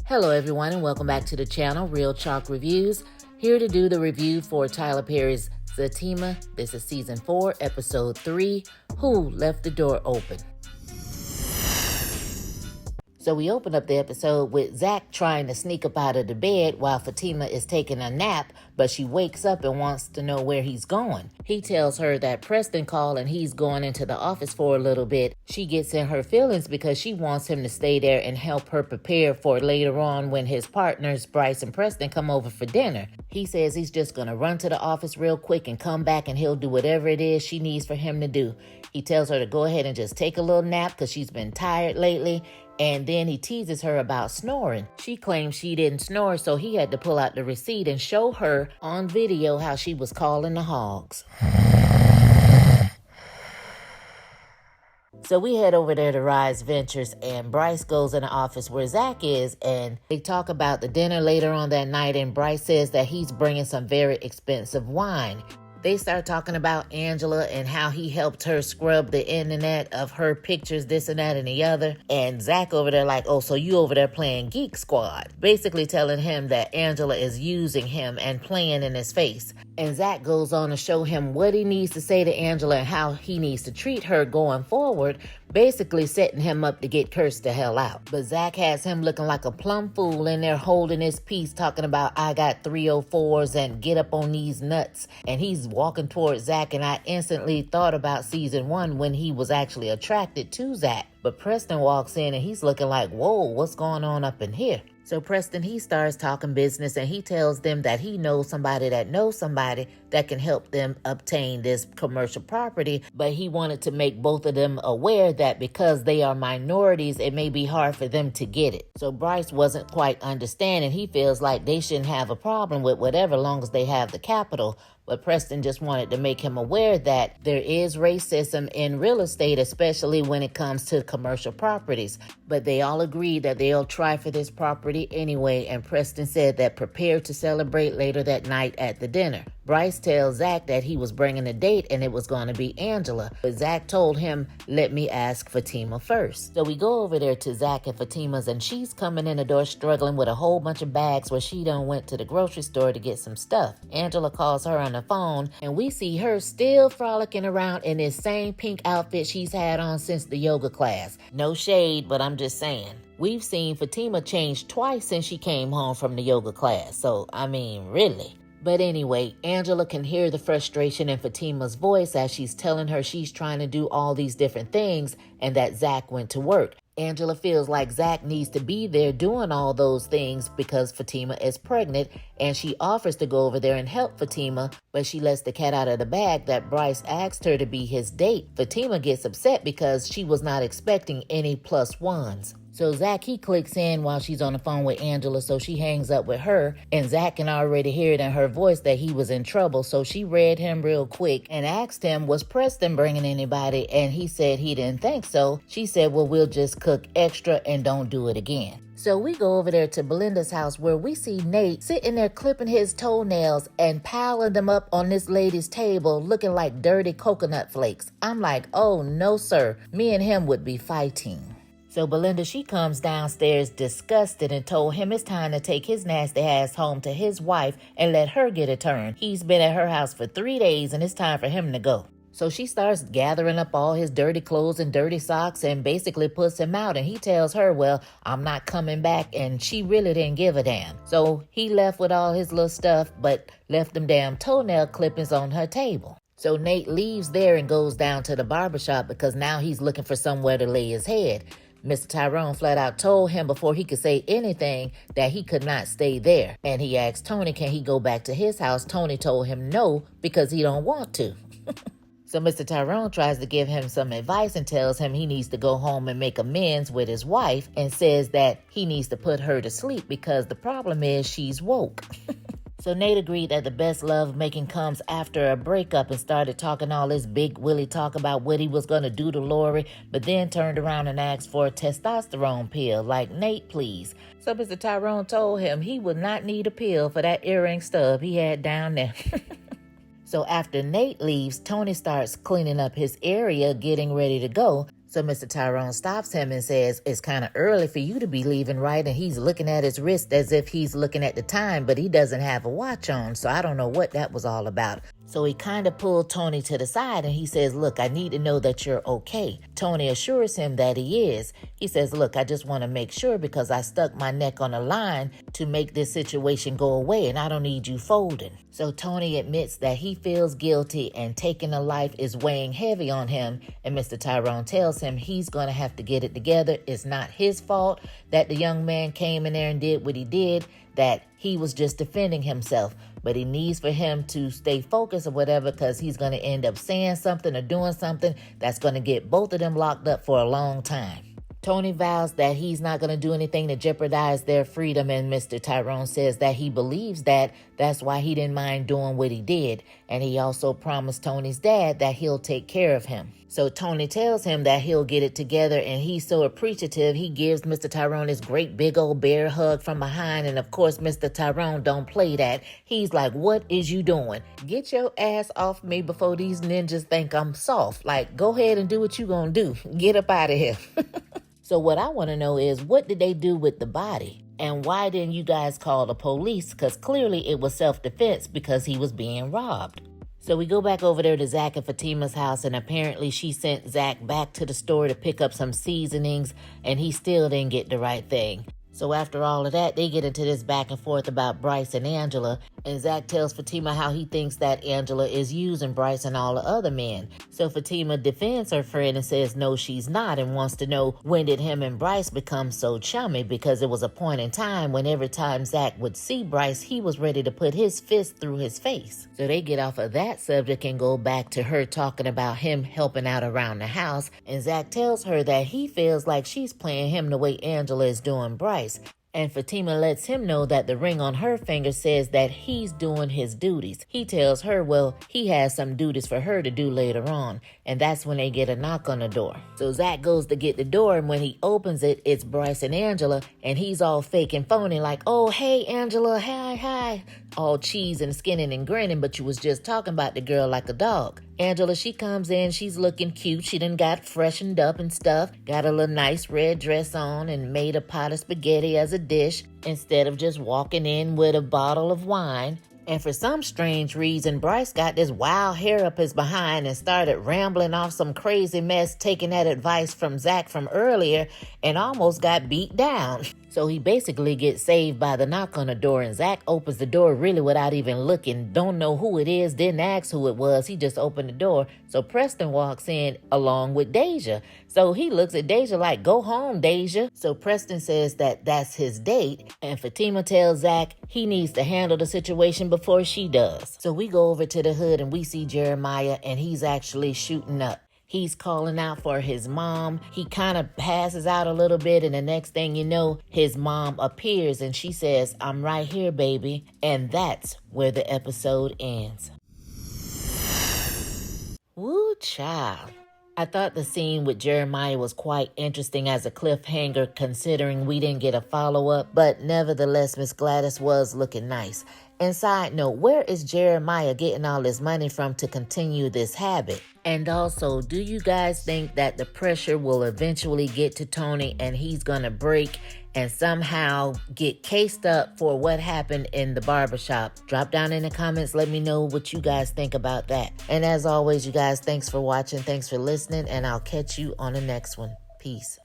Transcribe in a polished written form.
Hello everyone and welcome back to the channel, Real Chalk Reviews. Here to do the review for Tyler Perry's Zatima. This is season 4, episode 3, Who Left the Door Open. So we open up the episode with Zach trying to sneak up out of the bed while Fatima is taking a nap, but she wakes up and wants to know where he's going. He tells her that Preston called and he's going into the office for a little bit. She gets in her feelings because she wants him to stay there and help her prepare for later on when his partners, Bryce and Preston, come over for dinner. He says he's just going to run to the office real quick and come back and he'll do whatever it is she needs for him to do. He tells her to go ahead and just take a little nap because she's been tired lately. And then he teases her about snoring. She claims she didn't snore, so he had to pull out the receipt and show her on video how she was calling the hogs. So we head over there to Rise Ventures, and Bryce goes in the office where Zach is, and they talk about the dinner later on that night, and Bryce says that he's bringing some very expensive wine. They start talking about Angela and how he helped her scrub the internet of her pictures, this and that and the other. And Zach over there like, oh, so you over there playing Geek Squad. Basically telling him that Angela is using him and playing in his face. And Zach goes on to show him what he needs to say to Angela and how he needs to treat her going forward, basically setting him up to get cursed the hell out. But Zach has him looking like a plumb fool in there holding his peace, talking about I got 304s and get up on these nuts. And he's walking towards Zach, and I instantly thought about season 1 when he was actually attracted to Zach. But Preston walks in and he's looking like, whoa, what's going on up in here? So Preston, he starts talking business and he tells them that he knows somebody that can help them obtain this commercial property. But he wanted to make both of them aware that because they are minorities, it may be hard for them to get it. So Bryce wasn't quite understanding. He feels like they shouldn't have a problem with whatever, long as they have the capital. But Preston just wanted to make him aware that there is racism in real estate, especially when it comes to commercial properties. But they all agreed that they'll try for this property anyway, and Preston said that prepare to celebrate later that night at the dinner. Bryce tells Zach that he was bringing a date and it was going to be Angela. But Zach told him, let me ask Fatima first. So we go over there to Zach and Fatima's, and she's coming in the door struggling with a whole bunch of bags where she done went to the grocery store to get some stuff. Angela calls her on the phone and we see her still frolicking around in this same pink outfit she's had on since the yoga class. No shade, but I'm just saying. We've seen Fatima change twice since she came home from the yoga class. So, I mean, really. But anyway, Angela can hear the frustration in Fatima's voice as she's telling her she's trying to do all these different things and that Zach went to work. Angela feels like Zach needs to be there doing all those things because Fatima is pregnant, and she offers to go over there and help Fatima, but she lets the cat out of the bag that Bryce asked her to be his date. Fatima gets upset because she was not expecting any +1s. So Zach, he clicks in while she's on the phone with Angela, so she hangs up with her, and Zach can already hear it in her voice that he was in trouble, so she read him real quick and asked him, was Preston bringing anybody? And he said he didn't think so. She said, well, we'll just cook extra and don't do it again. So we go over there to Belinda's house where we see Nate sitting there clipping his toenails and piling them up on this lady's table looking like dirty coconut flakes. I'm like, oh no sir, me and him would be fighting. So Belinda, she comes downstairs disgusted and told him it's time to take his nasty ass home to his wife and let her get a turn. He's been at her house for 3 days and it's time for him to go. So she starts gathering up all his dirty clothes and dirty socks and basically puts him out. And he tells her, well, I'm not coming back. And she really didn't give a damn. So he left with all his little stuff, but left them damn toenail clippings on her table. So Nate leaves there and goes down to the barbershop because now he's looking for somewhere to lay his head. Mr. Tyrone flat out told him before he could say anything that he could not stay there. And he asked Tony, can he go back to his house? Tony told him no, because he don't want to. So Mr. Tyrone tries to give him some advice and tells him he needs to go home and make amends with his wife and says that he needs to put her to sleep because the problem is she's woke. So Nate agreed that the best love making comes after a breakup and started talking all this big willy talk about what he was going to do to Lori, but then turned around and asked for a testosterone pill, like, Nate, please. So Mr. Tyrone told him he would not need a pill for that earring stub he had down there. So after Nate leaves, Tony starts cleaning up his area, getting ready to go. So Mr. Tyrone stops him and says, it's kind of early for you to be leaving, right? And he's looking at his wrist as if he's looking at the time, but he doesn't have a watch on. So I don't know what that was all about. So he kind of pulled Tony to the side and he says, look, I need to know that you're okay. Tony assures him that he is. He says, look, I just want to make sure because I stuck my neck on the line to make this situation go away and I don't need you folding. So Tony admits that he feels guilty and taking a life is weighing heavy on him. And Mr. Tyrone tells him he's going to have to get it together. It's not his fault that the young man came in there and did what he did, that he was just defending himself. But he needs for him to stay focused or whatever because he's going to end up saying something or doing something that's going to get both of them locked up for a long time. Tony vows that he's not going to do anything to jeopardize their freedom, and Mr. Tyrone says that he believes that that's why he didn't mind doing what he did. And he also promised Tony's dad that he'll take care of him. So Tony tells him that he'll get it together, and he's so appreciative. He gives Mr. Tyrone this great big old bear hug from behind, and of course Mr. Tyrone don't play that. He's like, what is you doing? Get your ass off me before these ninjas think I'm soft. Like, go ahead and do what you gonna do. Get up out of here. So what I want to know is, what did they do with the body? And why didn't you guys call the police? Because clearly it was self-defense because he was being robbed. So we go back over there to Zach and Fatima's house, and apparently she sent Zach back to the store to pick up some seasonings, and he still didn't get the right thing. So after all of that, they get into this back and forth about Bryce and Angela, and Zach tells Fatima how he thinks that Angela is using Bryce and all the other men. So Fatima defends her friend and says no, she's not, and wants to know when did him and Bryce become so chummy, because it was a point in time when every time Zach would see Bryce, he was ready to put his fist through his face. So they get off of that subject and go back to her talking about him helping out around the house, and Zach tells her that he feels like she's playing him the way Angela is doing Bryce. And Fatima lets him know that the ring on her finger says that he's doing his duties. He tells her, well, he has some duties for her to do later on. And that's when they get a knock on the door. So Zach goes to get the door, and when he opens it, it's Bryce and Angela. And he's all fake and phony like, oh, hey, Angela, hi. All cheese and skinning and grinning, but you was just talking about the girl like a dog. Angela, she comes in, she's looking cute. She done got freshened up and stuff. Got a little nice red dress on and made a pot of spaghetti as a dish instead of just walking in with a bottle of wine. And for some strange reason, Bryce got this wild hair up his behind and started rambling off some crazy mess, taking that advice from Zach from earlier, and almost got beat down. So he basically gets saved by the knock on the door, and Zach opens the door really without even looking. Don't know who it is, didn't ask who it was. He just opened the door. So Preston walks in along with Deja. So he looks at Deja like, go home, Deja. So Preston says that that's his date, and Fatima tells Zach he needs to handle the situation before she does. So we go over to the hood and we see Jeremiah, and he's actually shooting up. He's calling out for his mom. He kind of passes out a little bit, and the next thing you know, his mom appears and she says, I'm right here, baby. And that's where the episode ends. Woo, child. I thought the scene with Jeremiah was quite interesting as a cliffhanger, considering we didn't get a follow-up, but nevertheless, Miss Gladys was looking nice. And side note, where is Jeremiah getting all this money from to continue this habit? And also, do you guys think that the pressure will eventually get to Tony and he's gonna break and somehow get cased up for what happened in the barbershop? Drop down in the comments, let me know what you guys think about that. And as always, you guys, thanks for watching, thanks for listening, and I'll catch you on the next one. Peace.